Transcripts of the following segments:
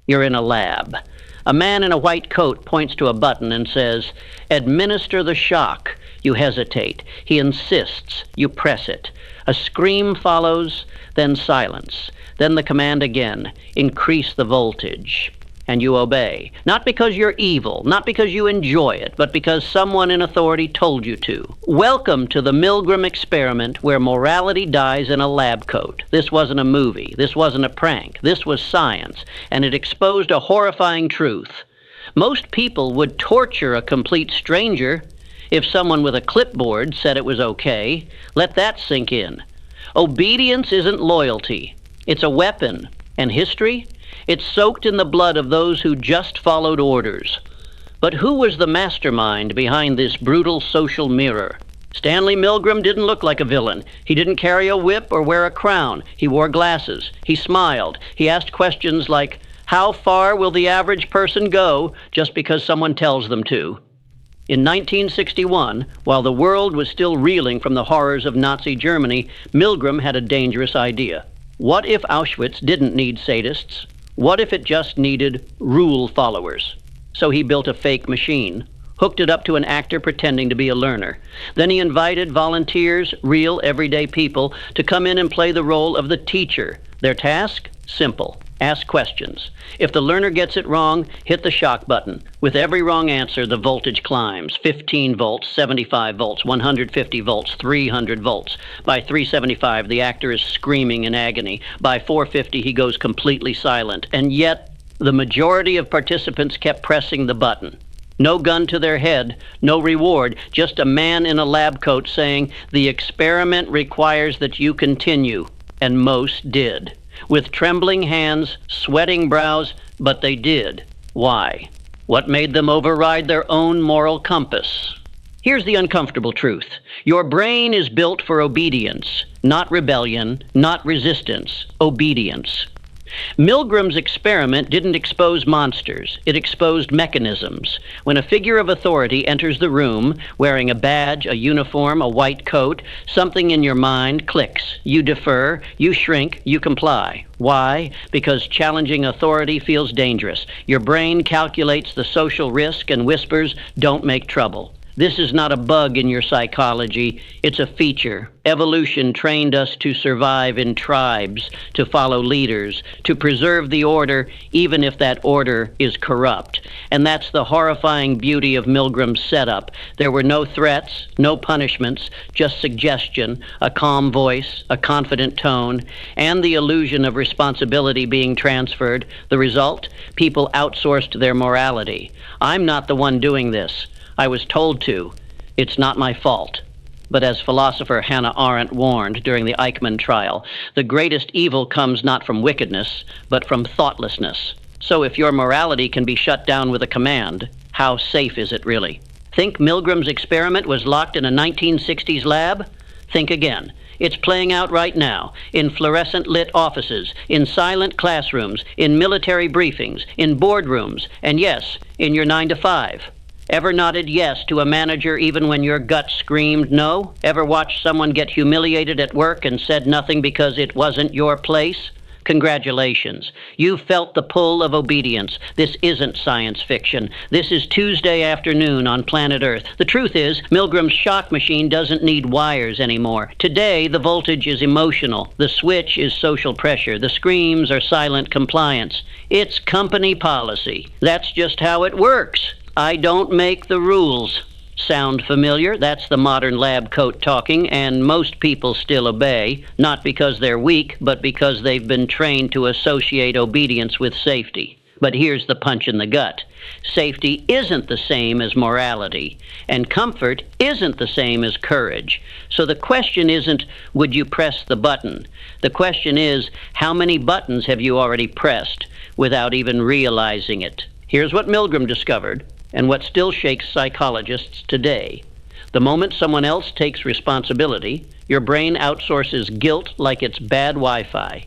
You're in a lab. A man in a white coat points to a button and says, "Administer the shock." You hesitate. He insists. You press it. A scream follows, then silence. Then the command again, "Increase the voltage." And you obey. Not because you're evil, not because you enjoy it, but because someone in authority told you to. Welcome to the Milgram experiment where morality dies in a lab coat. This wasn't a movie. This wasn't a prank. This was science, and it exposed a horrifying truth. Most people would torture a complete stranger if someone with a clipboard said it was okay. Let that sink in. Obedience isn't loyalty. It's a weapon. And history? It's soaked in the blood of those who just followed orders. But who was the mastermind behind this brutal social mirror? Stanley Milgram didn't look like a villain. He didn't carry a whip or wear a crown. He wore glasses. He smiled. He asked questions like, "How far will the average person go just because someone tells them to?" In 1961, while the world was still reeling from the horrors of Nazi Germany, Milgram had a dangerous idea. What if Auschwitz didn't need sadists? What if it just needed rule followers? So he built a fake machine, hooked it up to an actor pretending to be a learner. Then he invited volunteers, real everyday people, to come in and play the role of the teacher. Their task? Simple. Ask questions. If the learner gets it wrong, hit the shock button. With every wrong answer, the voltage climbs. 15 volts, 75 volts, 150 volts, 300 volts. By 375, the actor is screaming in agony. By 450, he goes completely silent. And yet, the majority of participants kept pressing the button. No gun to their head, no reward, just a man in a lab coat saying, "The experiment requires that you continue." And most did. With trembling hands, sweating brows, but they did. Why? What made them override their own moral compass? Here's the uncomfortable truth. Your brain is built for obedience, not rebellion, not resistance, obedience. Milgram's experiment didn't expose monsters. It exposed mechanisms. When a figure of authority enters the room, wearing a badge, a uniform, a white coat, something in your mind clicks. You defer, you shrink, you comply. Why? Because challenging authority feels dangerous. Your brain calculates the social risk and whispers, "Don't make trouble." This is not a bug in your psychology, it's a feature. Evolution trained us to survive in tribes, to follow leaders, to preserve the order, even if that order is corrupt. And that's the horrifying beauty of Milgram's setup. There were no threats, no punishments, just suggestion, a calm voice, a confident tone, and the illusion of responsibility being transferred. The result? People outsourced their morality. I'm not the one doing this. I was told to. It's not my fault. But as philosopher Hannah Arendt warned during the Eichmann trial, the greatest evil comes not from wickedness, but from thoughtlessness. So if your morality can be shut down with a command, how safe is it really? Think Milgram's experiment was locked in a 1960s lab? Think again. It's playing out right now, in fluorescent-lit offices, in silent classrooms, in military briefings, in boardrooms, and yes, in your 9 to 5. Ever nodded yes to a manager even when your gut screamed no? Ever watched someone get humiliated at work and said nothing because it wasn't your place? Congratulations. You felt the pull of obedience. This isn't science fiction. This is Tuesday afternoon on planet Earth. The truth is, Milgram's shock machine doesn't need wires anymore. Today, the voltage is emotional. The switch is social pressure. The screams are silent compliance. It's company policy. That's just how it works. I don't make the rules. Sound familiar? That's the modern lab coat talking, and most people still obey, not because they're weak, but because they've been trained to associate obedience with safety. But here's the punch in the gut. Safety isn't the same as morality, and comfort isn't the same as courage. So the question isn't, would you press the button? The question is, how many buttons have you already pressed without even realizing it? Here's what Milgram discovered, and what still shakes psychologists today. The moment someone else takes responsibility, your brain outsources guilt like it's bad Wi-Fi.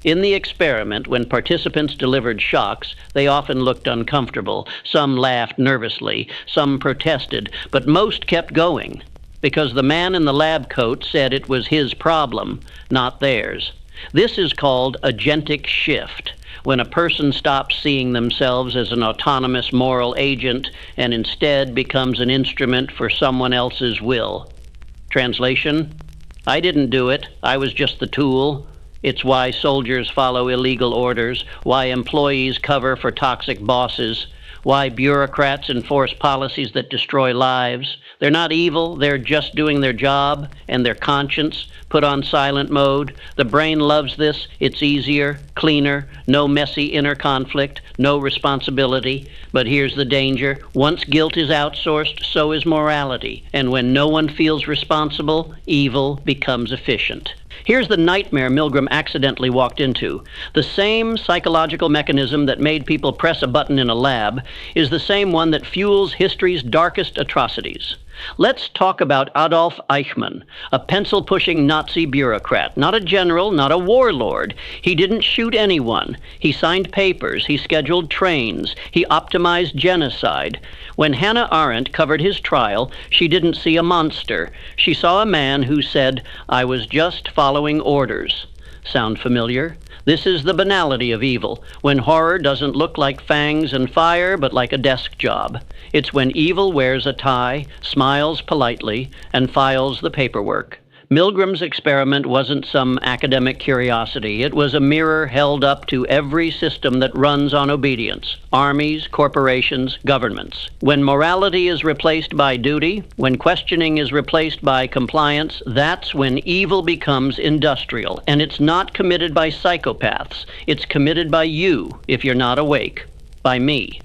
In the experiment, when participants delivered shocks, they often looked uncomfortable. Some laughed nervously, some protested, but most kept going, because the man in the lab coat said it was his problem, not theirs. This is called agentic shift. when a person stops seeing themselves as an autonomous moral agent and instead becomes an instrument for someone else's will. Translation: I didn't do it, I was just the tool. It's why soldiers follow illegal orders, why employees cover for toxic bosses, why bureaucrats enforce policies that destroy lives. They're not evil, they're just doing their job, and their conscience put on silent mode. The brain loves this. It's easier, cleaner, no messy inner conflict, no responsibility. But here's the danger. Once guilt is outsourced, so is morality. And when no one feels responsible, evil becomes efficient. Here's the nightmare Milgram accidentally walked into. The same psychological mechanism that made people press a button in a lab is the same one that fuels history's darkest atrocities. Let's talk about Adolf Eichmann, a pencil-pushing Nazi bureaucrat, not a general, not a warlord. He didn't shoot anyone. He signed papers. He scheduled trains. He optimized genocide. When Hannah Arendt covered his trial, she didn't see a monster. She saw a man who said, "I was just following orders." Sound familiar? This is the banality of evil, when horror doesn't look like fangs and fire, but like a desk job. It's when evil wears a tie, smiles politely, and files the paperwork. Milgram's experiment wasn't some academic curiosity. It was a mirror held up to every system that runs on obedience: armies, corporations, governments. When morality is replaced by duty, when questioning is replaced by compliance, that's when evil becomes industrial. And it's not committed by psychopaths. It's committed by you, if you're not awake. By me.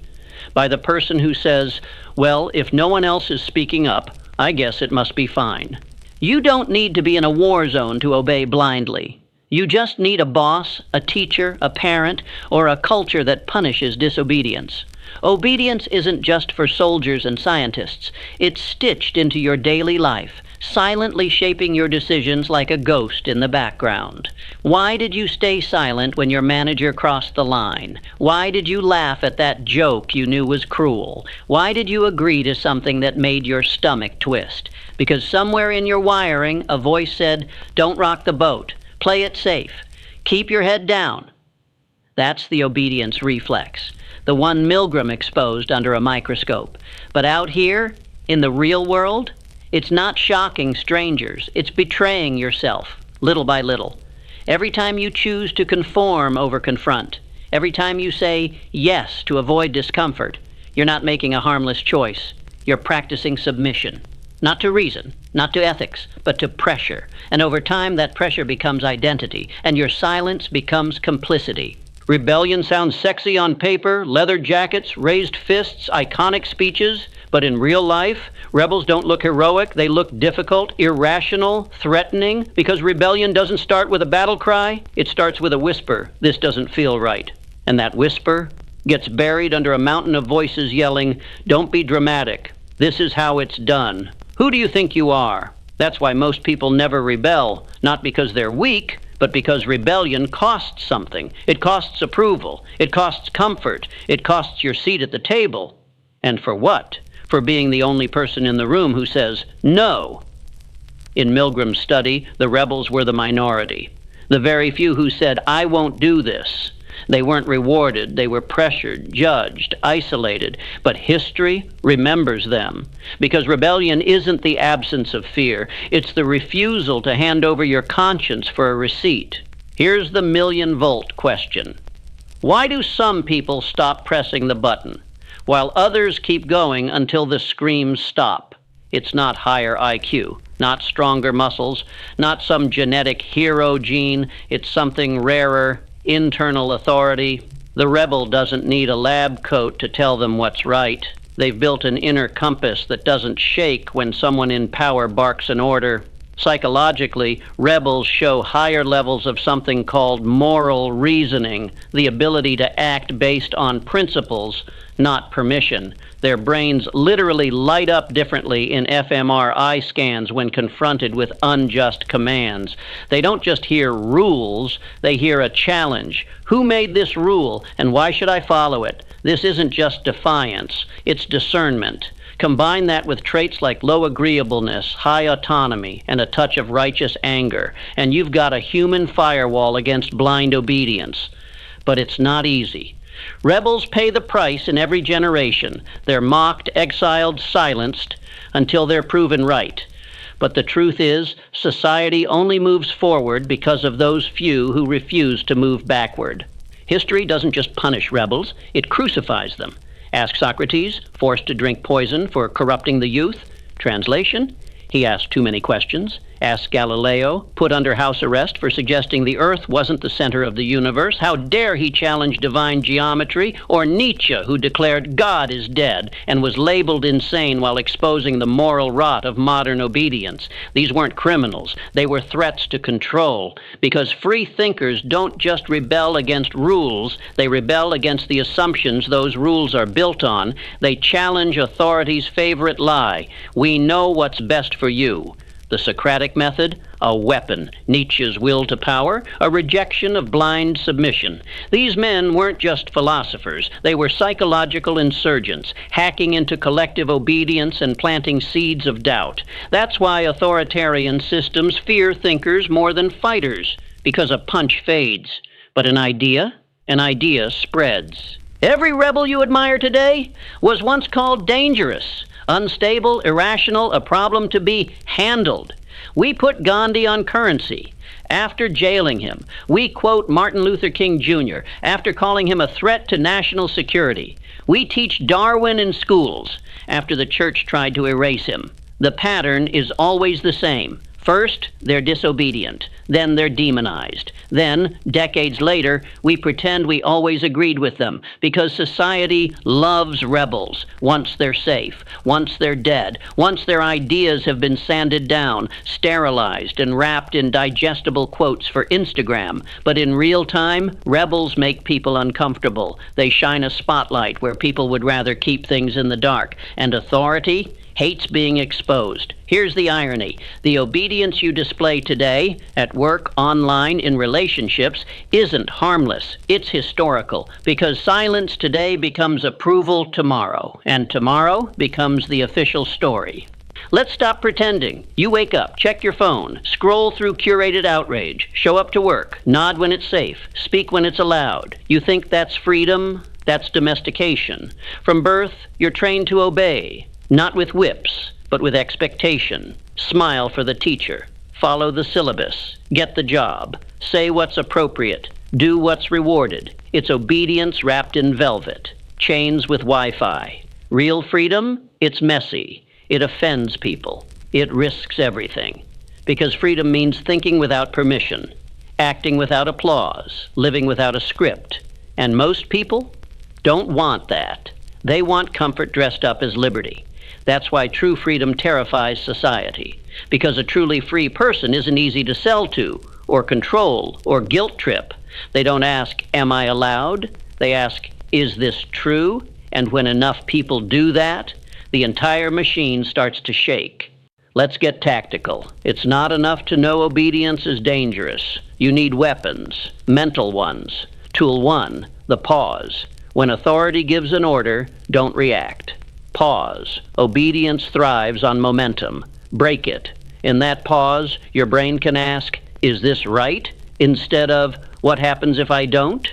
By the person who says, well, if no one else is speaking up, I guess it must be fine. You don't need to be in a war zone to obey blindly. You just need a boss, a teacher, a parent, or a culture that punishes disobedience. Obedience isn't just for soldiers and scientists. It's stitched into your daily life, silently shaping your decisions like a ghost in the background. Why did you stay silent when your manager crossed the line? Why did you laugh at that joke you knew was cruel? Why did you agree to something that made your stomach twist? Because somewhere in your wiring, a voice said, don't rock the boat, play it safe, keep your head down. That's the obedience reflex, the one Milgram exposed under a microscope. But out here, in the real world, it's not shocking strangers, it's betraying yourself, little by little. Every time you choose to conform over confront, every time you say yes to avoid discomfort, you're not making a harmless choice, you're practicing submission. Not to reason, not to ethics, but to pressure. And over time, that pressure becomes identity, and your silence becomes complicity. Rebellion sounds sexy on paper, leather jackets, raised fists, iconic speeches, but in real life, rebels don't look heroic, they look difficult, irrational, threatening, because rebellion doesn't start with a battle cry, it starts with a whisper, this doesn't feel right. And that whisper gets buried under a mountain of voices yelling, don't be dramatic, this is how it's done. Who do you think you are? That's why most people never rebel, not because they're weak, but because rebellion costs something. It costs approval. It costs comfort. It costs your seat at the table. And for what? For being the only person in the room who says no. In Milgram's study, the rebels were the minority. The very few who said, I won't do this. They weren't rewarded, they were pressured, judged, isolated, but history remembers them. Because rebellion isn't the absence of fear, it's the refusal to hand over your conscience for a receipt. Here's the million-volt question. Why do some people stop pressing the button, while others keep going until the screams stop? It's not higher IQ, not stronger muscles, not some genetic hero gene, it's something rarer, internal authority. The rebel doesn't need a lab coat to tell them what's right. They've built an inner compass that doesn't shake when someone in power barks an order. Psychologically, rebels show higher levels of something called moral reasoning, the ability to act based on principles, not permission. Their brains literally light up differently in fMRI scans when confronted with unjust commands. They don't just hear rules, they hear a challenge. Who made this rule, and why should I follow it? This isn't just defiance, it's discernment. Combine that with traits like low agreeableness, high autonomy, and a touch of righteous anger, and you've got a human firewall against blind obedience. but it's not easy. Rebels pay the price in every generation. They're mocked, exiled, silenced, until they're proven right. But the truth is, society only moves forward because of those few who refuse to move backward. History doesn't just punish rebels, it crucifies them. Ask Socrates, forced to drink poison for corrupting the youth. Translation: he asked too many questions. Ask Galileo, put under house arrest for suggesting the earth wasn't the center of the universe. How dare he challenge divine geometry? Or Nietzsche, who declared God is dead and was labeled insane while exposing the moral rot of modern obedience. These weren't criminals. They were threats to control. Because free thinkers don't just rebel against rules, they rebel against the assumptions those rules are built on. They challenge authority's favorite lie: we know what's best for you. The Socratic method, a weapon. Nietzsche's will to power, a rejection of blind submission. These men weren't just philosophers. They were psychological insurgents, hacking into collective obedience and planting seeds of doubt. That's why authoritarian systems fear thinkers more than fighters, because a punch fades. But an idea spreads. Every rebel you admire today was once called dangerous, unstable, irrational, a problem to be handled. We put Gandhi on currency after jailing him. We quote Martin Luther King Jr. after calling him a threat to national security. We teach Darwin in schools after the church tried to erase him. The pattern is always the same. First, they're disobedient. Then they're demonized. Then, decades later, we pretend we always agreed with them because society loves rebels once they're safe, once they're dead, once their ideas have been sanded down, sterilized, and wrapped in digestible quotes for Instagram. But in real time, rebels make people uncomfortable. They shine a spotlight where people would rather keep things in the dark. And authority hates being exposed. Here's the irony. The obedience you display today, at work, online, in relationships, isn't harmless. It's historical, because silence today becomes approval tomorrow, and tomorrow becomes the official story. Let's stop pretending. You wake up, check your phone, scroll through curated outrage, show up to work, nod when it's safe, speak when it's allowed. You think that's freedom? That's domestication. From birth, you're trained to obey. Not with whips, but with expectation. Smile for the teacher. Follow the syllabus. Get the job. Say what's appropriate. Do what's rewarded. It's obedience wrapped in velvet. Chains with Wi-Fi. Real freedom? It's messy. It offends people. It risks everything. Because freedom means thinking without permission, acting without applause, living without a script. And most people don't want that. They want comfort dressed up as liberty. That's why true freedom terrifies society, because a truly free person isn't easy to sell to, or control, or guilt trip. They don't ask, am I allowed? They ask, is this true? And when enough people do that, the entire machine starts to shake. Let's get tactical. It's not enough to know obedience is dangerous. You need weapons, mental ones. Tool 1, the pause. When authority gives an order, don't react. Pause. Obedience thrives on momentum. Break it. In that pause, your brain can ask, is this right? Instead of, what happens if I don't?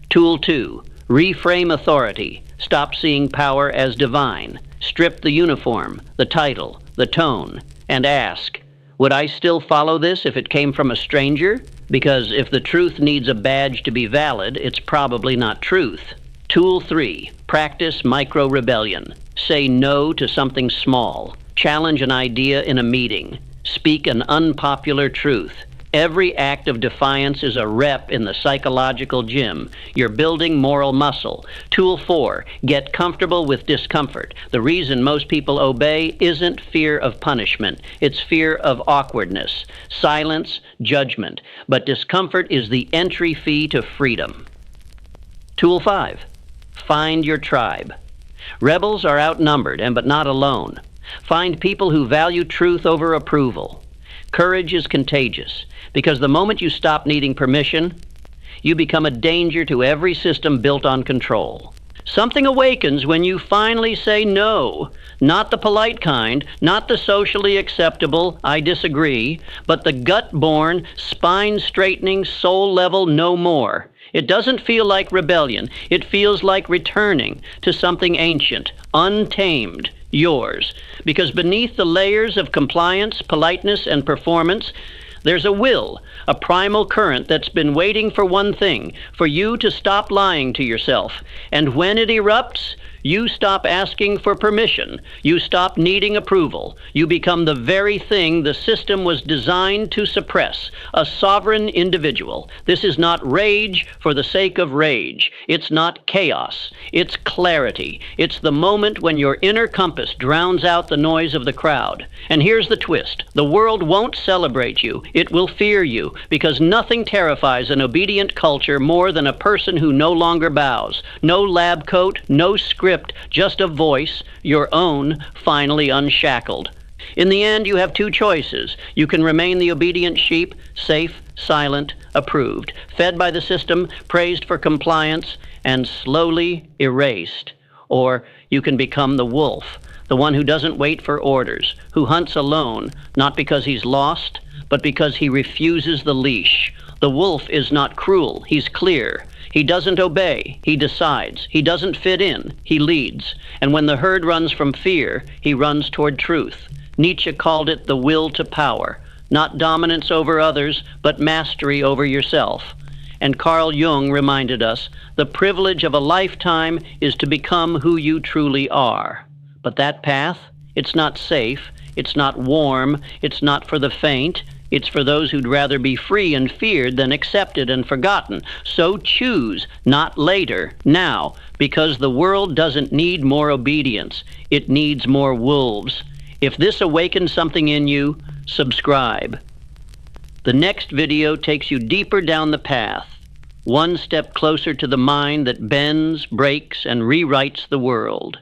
Tool 2. Reframe authority. Stop seeing power as divine. Strip the uniform, the title, the tone, and ask, would I still follow this if it came from a stranger? Because if the truth needs a badge to be valid, it's probably not truth. Tool 3. Practice micro-rebellion. Say no to something small. Challenge an idea in a meeting. Speak an unpopular truth. Every act of defiance is a rep in the psychological gym. You're building moral muscle. Tool 4. Get comfortable with discomfort. The reason most people obey isn't fear of punishment. It's fear of awkwardness, silence, judgment. But discomfort is the entry fee to freedom. Tool 5. Find your tribe. Rebels are outnumbered, but not alone. Find people who value truth over approval. Courage is contagious, because the moment you stop needing permission, you become a danger to every system built on control. Something awakens when you finally say no, not the polite kind, not the socially acceptable, I disagree, but the gut-born, spine-straightening, soul-level no more. It doesn't feel like rebellion. It feels like returning to something ancient, untamed, yours. Because beneath the layers of compliance, politeness, and performance, there's a will, a primal current that's been waiting for one thing, for you to stop lying to yourself. And when it erupts, you stop asking for permission. You stop needing approval. You become the very thing the system was designed to suppress, a sovereign individual. This is not rage for the sake of rage. It's not chaos. It's clarity. It's the moment when your inner compass drowns out the noise of the crowd. And here's the twist. The world won't celebrate you. It will fear you, because nothing terrifies an obedient culture more than a person who no longer bows. No lab coat, no script, just a voice, your own, finally unshackled. In the end, you have two choices. You can remain the obedient sheep, safe, silent, approved, fed by the system, praised for compliance, and slowly erased. Or you can become the wolf, the one who doesn't wait for orders, who hunts alone, not because he's lost, but because he refuses the leash. The wolf is not cruel, he's clear. He doesn't obey, he decides. He doesn't fit in, he leads. And when the herd runs from fear, he runs toward truth. Nietzsche called it the will to power, not dominance over others, but mastery over yourself. And Carl Jung reminded us, the privilege of a lifetime is to become who you truly are. But that path, it's not safe, it's not warm, it's not for the faint. It's for those who'd rather be free and feared than accepted and forgotten. So choose, not later, now, because the world doesn't need more obedience. It needs more wolves. If this awakens something in you, subscribe. The next video takes you deeper down the path, one step closer to the mind that bends, breaks, and rewrites the world.